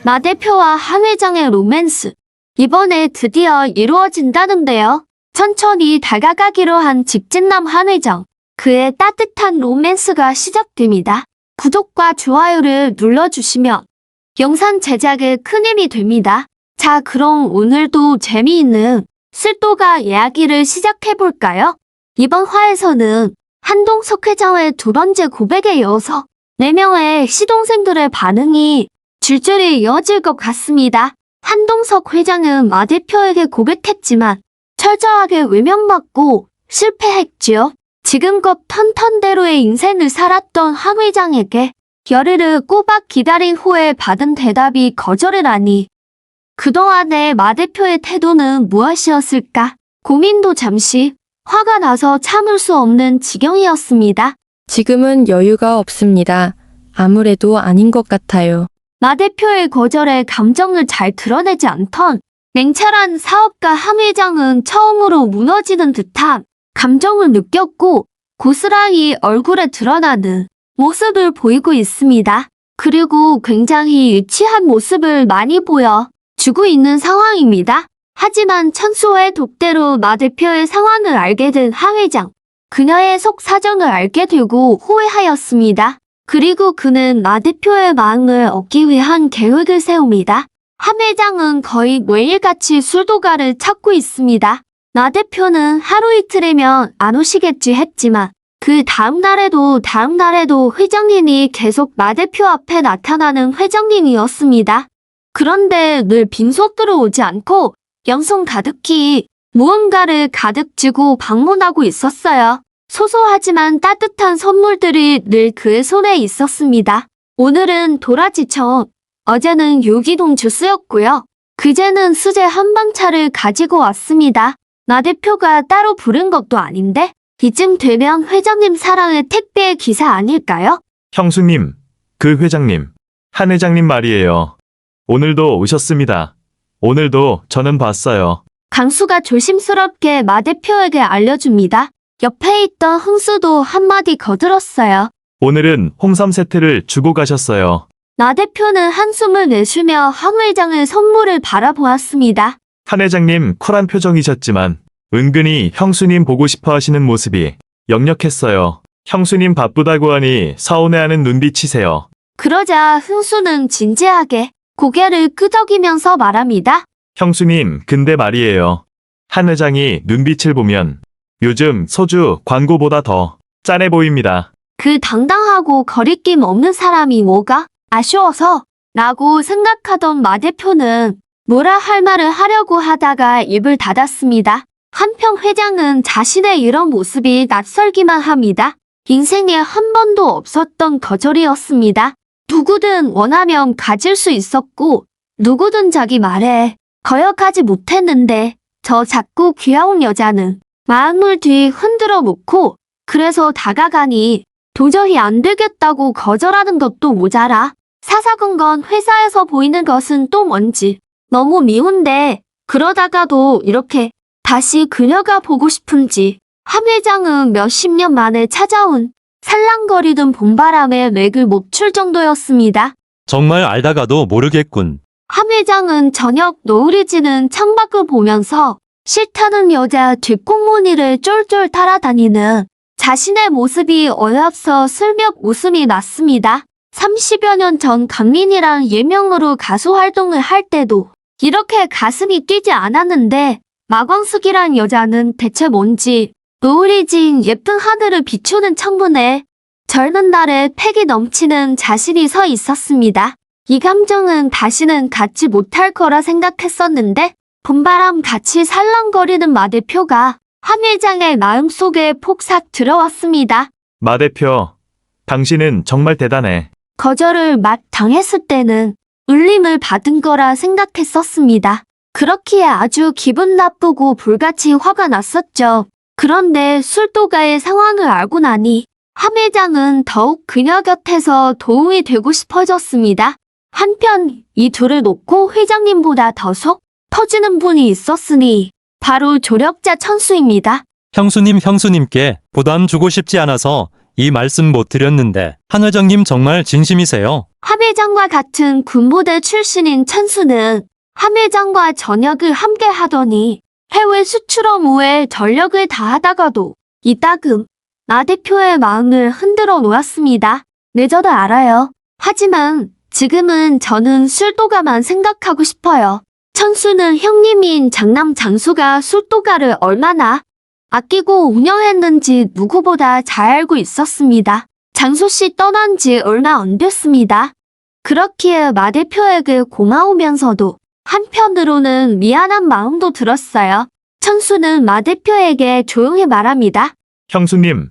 마 대표와 한 회장의 로맨스. 이번에 드디어 이루어진다는데요. 천천히 다가가기로 한 직진남 한 회장. 그의 따뜻한 로맨스가 시작됩니다. 구독과 좋아요를 눌러주시면 영상 제작에 큰 힘이 됩니다. 자, 그럼 오늘도 재미있는 술도가 이야기를 시작해볼까요? 이번 화에서는 한동석 회장의 두 번째 고백에 이어서 4명의 시동생들의 반응이 줄줄이 이어질 것 같습니다. 한동석 회장은 마 대표에게 고백했지만 철저하게 외면받고 실패했지요. 지금껏 턴턴대로의 인생을 살았던 한 회장에게 열흘을 꼬박 기다린 후에 받은 대답이 거절이라니. 그동안의 마 대표의 태도는 무엇이었을까? 고민도 잠시, 화가 나서 참을 수 없는 지경이었습니다. 지금은 여유가 없습니다. 아무래도 아닌 것 같아요. 마 대표의 거절에 감정을 잘 드러내지 않던 냉철한 사업가 한 회장은 처음으로 무너지는 듯한 감정을 느꼈고 고스란히 얼굴에 드러나는 모습을 보이고 있습니다. 그리고 굉장히 유치한 모습을 많이 보여주고 있는 상황입니다. 하지만 천수의 독대로 마 대표의 상황을 알게 된 한 회장. 그녀의 속 사정을 알게 되고 후회하였습니다. 그리고 그는 마 대표의 마음을 얻기 위한 계획을 세웁니다. 한 회장은 거의 매일같이 술도가를 찾고 있습니다. 마 대표는 하루 이틀이면 안 오시겠지 했지만 그 다음 날에도 회장님이 계속 마 대표 앞에 나타나는 회장님이었습니다. 그런데 늘 빈속으로 오지 않고 영성 가득히 무언가를 가득 쥐고 방문하고 있었어요. 소소하지만 따뜻한 선물들이 늘 그의 손에 있었습니다. 오늘은 도라지청, 어제는 유기농 주스였고요. 그제는 수제 한방차를 가지고 왔습니다. 마 대표가 따로 부른 것도 아닌데 이쯤 되면 회장님 사랑의 택배 기사 아닐까요? 형수님, 그 회장님, 한 회장님 말이에요. 오늘도 오셨습니다. 오늘도 저는 봤어요. 강수가 조심스럽게 마 대표에게 알려줍니다. 옆에 있던 흥수도 한마디 거들었어요. 오늘은 홍삼 세트를 주고 가셨어요. 마 대표는 한숨을 내쉬며 한 회장의 선물을 바라보았습니다. 한 회장님 쿨한 표정이셨지만 은근히 형수님 보고 싶어 하시는 모습이 역력했어요. 형수님 바쁘다고 하니 서운해하는 눈빛이세요. 그러자 흥수는 진지하게 고개를 끄덕이면서 말합니다. 형수님, 근데 말이에요. 한 회장이 눈빛을 보면 요즘 소주 광고보다 더 짠해 보입니다. 그 당당하고 거리낌 없는 사람이 뭐가 아쉬워서 라고 생각하던 마 대표는 뭐라 할 말을 하려고 하다가 입을 닫았습니다. 한편 회장은 자신의 이런 모습이 낯설기만 합니다. 인생에 한 번도 없었던 거절이었습니다. 누구든 원하면 가질 수 있었고 누구든 자기 말에 거역하지 못했는데 저 작고 귀여운 여자는 마음을 뒤 흔들어 놓고 그래서 다가가니 도저히 안 되겠다고 거절하는 것도 모자라 사사건건 회사에서 보이는 것은 또 뭔지 너무 미운데 그러다가도 이렇게 다시 그녀가 보고 싶은지 한 회장은 몇십 년 만에 찾아온 살랑거리던 봄바람에 맥을 못 출 정도였습니다. 정말 알다가도 모르겠군. 한 회장은 저녁 노을이 지는 창밖을 보면서 싫다는 여자 뒷공무니를 쫄쫄 따라다니는 자신의 모습이 어이없어 슬쩍 웃음이 났습니다. 30여 년 전 강민이랑 예명으로 가수 활동을 할 때도 이렇게 가슴이 뛰지 않았는데 마광숙이란 여자는 대체 뭔지 노을이 진 예쁜 하늘을 비추는 창문에 젊은 날에 패기 넘치는 자신이 서 있었습니다. 이 감정은 다시는 갖지 못할 거라 생각했었는데 봄바람 같이 살랑거리는 마 대표가 한 회장의 마음속에 폭삭 들어왔습니다. 마 대표, 당신은 정말 대단해. 거절을 막 당했을 때는 울림을 받은 거라 생각했었습니다. 그렇기에 아주 기분 나쁘고 불같이 화가 났었죠. 그런데 술도가의 상황을 알고 나니 한 회장은 더욱 그녀 곁에서 도움이 되고 싶어졌습니다. 한편 이 둘을 놓고 회장님보다 더 속 터지는 분이 있었으니 바로 조력자 천수입니다. 형수님께 부담 주고 싶지 않아서 이 말씀 못 드렸는데 한 회장님 정말 진심이세요. 함 회장과 같은 군부대 출신인 천수는 함 회장과 저녁을 함께 하더니 해외 수출 업무에 전력을 다하다가도 이따금 나 대표의 마음을 흔들어 놓았습니다. 네, 저도 알아요. 하지만 지금은 저는 술도가만 생각하고 싶어요. 천수는 형님인 장남 장수가 술도가를 얼마나 아끼고 운영했는지 누구보다 잘 알고 있었습니다. 장수 씨 떠난 지 얼마 안 됐습니다. 그렇기에 마 대표에게 고마우면서도 한편으로는 미안한 마음도 들었어요. 천수는 마 대표에게 조용히 말합니다. 형수님,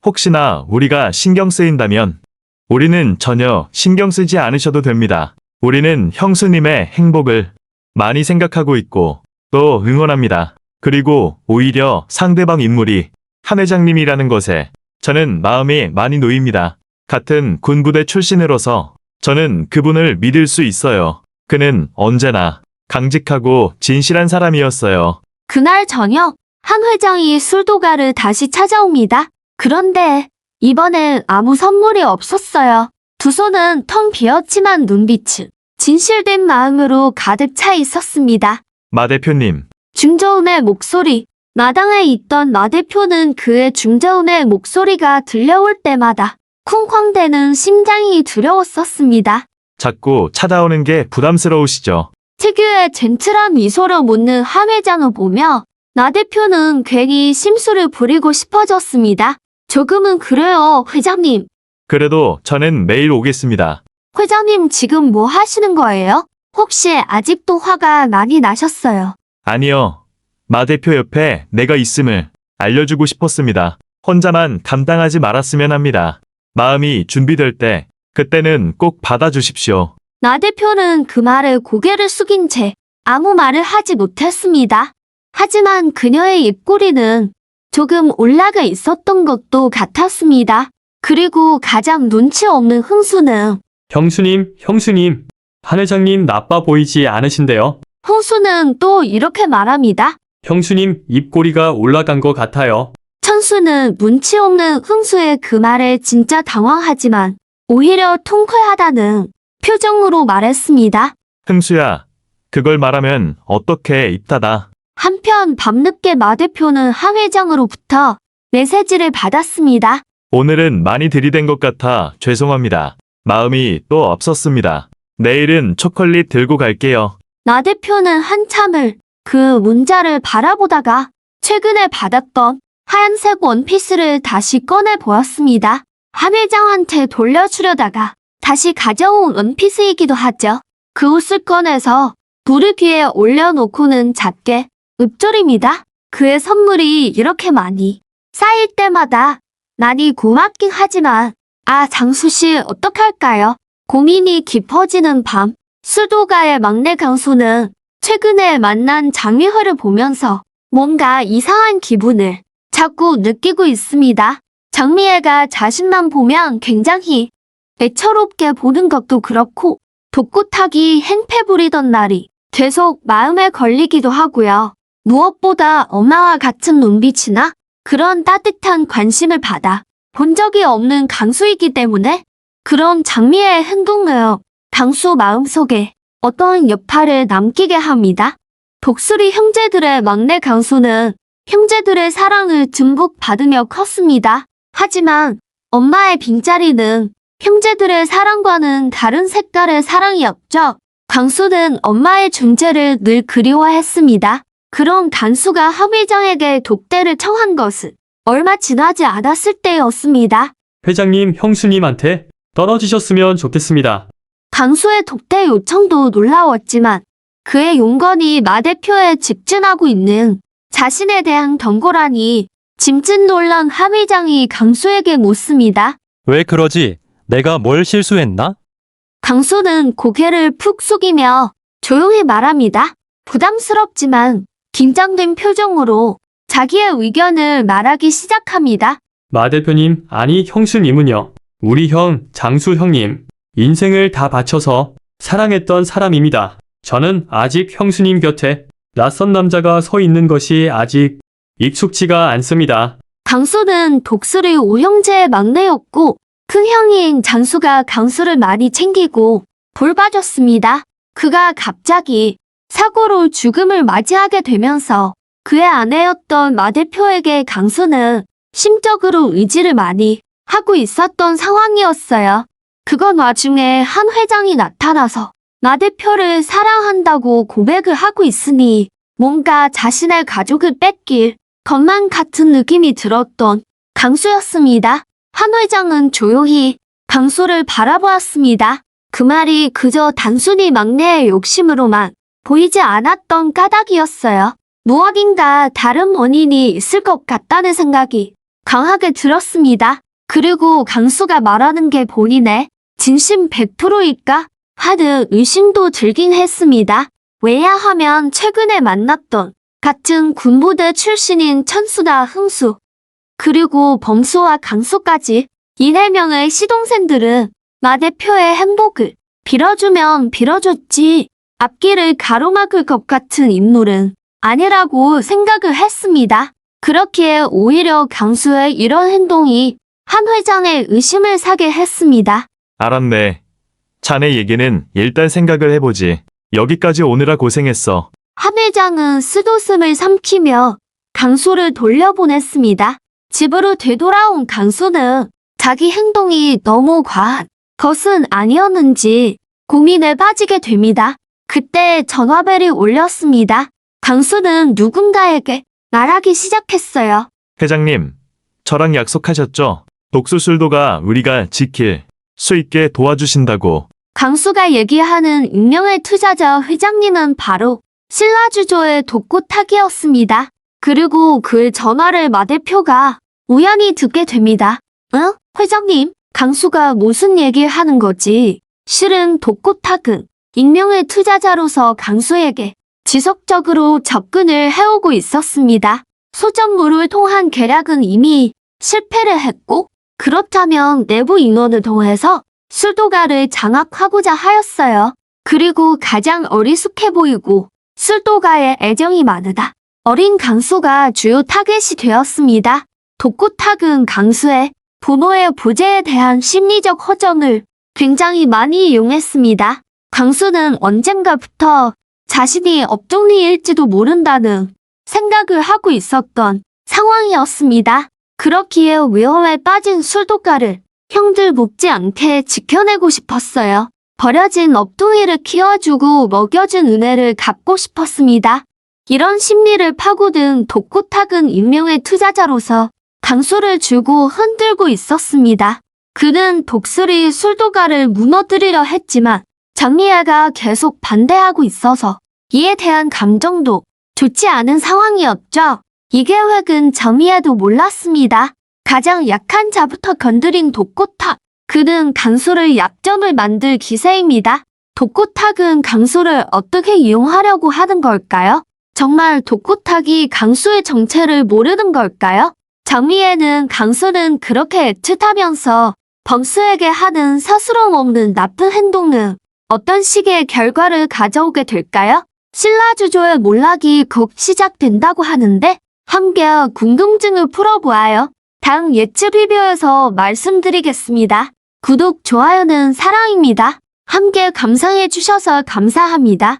혹시나 우리가 신경 쓰인다면 우리는 전혀 신경 쓰지 않으셔도 됩니다. 우리는 형수님의 행복을 많이 생각하고 있고 또 응원합니다. 그리고 오히려 상대방 인물이 함 회장님이라는 것에 저는 마음이 많이 놓입니다. 같은 군부대 출신으로서 저는 그분을 믿을 수 있어요. 그는 언제나 강직하고 진실한 사람이었어요. 그날 저녁 한 회장이 술도가를 다시 찾아옵니다. 그런데 이번엔 아무 선물이 없었어요. 두 손은 텅 비었지만 눈빛은 진실된 마음으로 가득 차 있었습니다. 마 대표님, 중저음의 목소리. 마당에 있던 마 대표는 그의 중저음의 목소리가 들려올 때마다 쿵쾅대는 심장이 두려웠었습니다. 자꾸 찾아오는 게 부담스러우시죠? 특유의 젠틀한 미소를 묻는 함 회장을 보며 나 대표는 괜히 심술을 부리고 싶어졌습니다. 조금은 그래요, 회장님. 그래도 저는 매일 오겠습니다. 회장님 지금 뭐 하시는 거예요? 혹시 아직도 화가 많이 나셨어요? 아니요. 마 대표 옆에 내가 있음을 알려주고 싶었습니다. 혼자만 감당하지 말았으면 합니다. 마음이 준비될 때 그때는 꼭 받아주십시오. 나 대표는 그 말에 고개를 숙인 채 아무 말을 하지 못했습니다. 하지만 그녀의 입꼬리는 조금 올라가 있었던 것도 같았습니다. 그리고 가장 눈치 없는 흥수는 형수님, 한 회장님 나빠 보이지 않으신데요? 흥수는 또 이렇게 말합니다. 형수님 입꼬리가 올라간 것 같아요. 천수는 눈치 없는 흥수의 그 말에 진짜 당황하지만 오히려 통쾌하다는 표정으로 말했습니다. 흥수야, 그걸 말하면 어떻게 입 닫아. 한편 밤늦게 마 대표는 하 회장으로부터 메시지를 받았습니다. 오늘은 많이 들이댄 것 같아 죄송합니다. 마음이 또 없었습니다. 내일은 초콜릿 들고 갈게요. 나 대표는 한참을 그 문자를 바라보다가 최근에 받았던 하얀색 원피스를 다시 꺼내 보았습니다. 함 회장한테 돌려주려다가 다시 가져온 원피스이기도 하죠. 그 옷을 꺼내서 무릎 위에 올려놓고는 작게 읊조립니다. 그의 선물이 이렇게 많이 쌓일 때마다 많이 고맙긴 하지만 장수씨 어떡할까요? 고민이 깊어지는 밤 술도가의 막내 강수는 최근에 만난 장미화를 보면서 뭔가 이상한 기분을 자꾸 느끼고 있습니다. 장미애가 자신만 보면 굉장히 애처롭게 보는 것도 그렇고 독구타기 행패 부리던 날이 계속 마음에 걸리기도 하고요. 무엇보다 엄마와 같은 눈빛이나 그런 따뜻한 관심을 받아 본 적이 없는 강수이기 때문에 그런 장미의 행동은 강수 마음속에 어떤 여파를 남기게 합니다. 독수리 형제들의 막내 강수는 형제들의 사랑을 듬뿍 받으며 컸습니다. 하지만 엄마의 빈자리는 형제들의 사랑과는 다른 색깔의 사랑이었죠. 강수는 엄마의 존재를 늘 그리워했습니다. 그런 강수가 함 회장에게 독대를 청한 것은 얼마 지나지 않았을 때였습니다. 회장님 형수님한테 떨어지셨으면 좋겠습니다. 강수의 독대 요청도 놀라웠지만 그의 용건이 마 대표에 직진하고 있는 자신에 대한 경고라니 짐짓 놀란 함 회장이 강수에게 묻습니다. 왜 그러지? 내가 뭘 실수했나? 강수는 고개를 푹 숙이며 조용히 말합니다. 부담스럽지만 긴장된 표정으로 자기의 의견을 말하기 시작합니다. 마 대표님, 아니 형수님은요. 우리 형 장수 형님 인생을 다 바쳐서 사랑했던 사람입니다. 저는 아직 형수님 곁에 낯선 남자가 서 있는 것이 아직 익숙지가 않습니다. 강수는 독수리 오형제의 막내였고 큰 형인 장수가 강수를 많이 챙기고 돌봐줬습니다. 그가 갑자기 사고로 죽음을 맞이하게 되면서 그의 아내였던 마 대표에게 강수는 심적으로 의지를 많이 하고 있었던 상황이었어요. 그건 와중에 한 회장이 나타나서 마 대표를 사랑한다고 고백을 하고 있으니 뭔가 자신의 가족을 뺏길 것만 같은 느낌이 들었던 강수였습니다. 한 회장은 조용히 강수를 바라보았습니다. 그 말이 그저 단순히 막내의 욕심으로만 보이지 않았던 까닭이었어요. 무엇인가 다른 원인이 있을 것 같다는 생각이 강하게 들었습니다. 그리고 강수가 말하는 게 본인의 진심 100%일까 하는 의심도 들긴 했습니다. 왜냐하면 최근에 만났던 같은 군부대 출신인 천수나 흥수, 그리고 범수와 강수까지 이 4명의 시동생들은 마 대표의 행복을 빌어주면 빌어줬지 앞길을 가로막을 것 같은 인물은 아니라고 생각을 했습니다. 그렇기에 오히려 강수의 이런 행동이 한 회장의 의심을 사게 했습니다. 알았네. 자네 얘기는 일단 생각을 해보지. 여기까지 오느라 고생했어. 한 회장은 쓰도숨을 삼키며 강수를 돌려보냈습니다. 집으로 되돌아온 강수는 자기 행동이 너무 과한 것은 아니었는지 고민에 빠지게 됩니다. 그때 전화벨이 울렸습니다. 강수는 누군가에게 말하기 시작했어요. 회장님, 저랑 약속하셨죠? 독수술도가 우리가 지킬 수 있게 도와주신다고. 강수가 얘기하는 익명의 투자자 회장님은 바로 신라주조의 독고탁이었습니다. 그리고 그 전화를 마 대표가 우연히 듣게 됩니다. 응? 회장님, 강수가 무슨 얘기를 하는 거지? 실은 독고탁은 익명의 투자자로서 강수에게 지속적으로 접근을 해오고 있었습니다. 소정무를 통한 계략은 이미 실패를 했고, 그렇다면 내부 인원을 통해서 술도가를 장악하고자 하였어요. 그리고 가장 어리숙해 보이고 술도가에 애정이 많으다 어린 강수가 주요 타겟이 되었습니다. 독고탁은 강수의 부모의 부재에 대한 심리적 허점을 굉장히 많이 이용했습니다. 강수는 언젠가부터 자신이 업종리일지도 모른다는 생각을 하고 있었던 상황이었습니다. 그렇기에 위험에 빠진 술도가를 형들 묻지 않게 지켜내고 싶었어요. 버려진 업둥이를 키워주고 먹여준 은혜를 갚고 싶었습니다. 이런 심리를 파고든 독고탁은 익명의 투자자로서 강수를 주고 흔들고 있었습니다. 그는 독수리 술도가를 무너뜨리려 했지만 장미애가 계속 반대하고 있어서 이에 대한 감정도 좋지 않은 상황이었죠. 이 계획은 장미애도 몰랐습니다. 가장 약한 자부터 건드린 독고탁. 그는 강수를 약점을 만들 기세입니다. 독고탁은 강수를 어떻게 이용하려고 하는 걸까요? 정말 독고탁이 강수의 정체를 모르는 걸까요? 장미애는 강수는 그렇게 애틋하면서 범수에게 하는 서스럼 없는 나쁜 행동은 어떤 식의 결과를 가져오게 될까요? 신라주조의 몰락이 곧 시작된다고 하는데 함께 궁금증을 풀어보아요. 다음 예측 리뷰에서 말씀드리겠습니다. 구독, 좋아요는 사랑입니다. 함께 감상해 주셔서 감사합니다.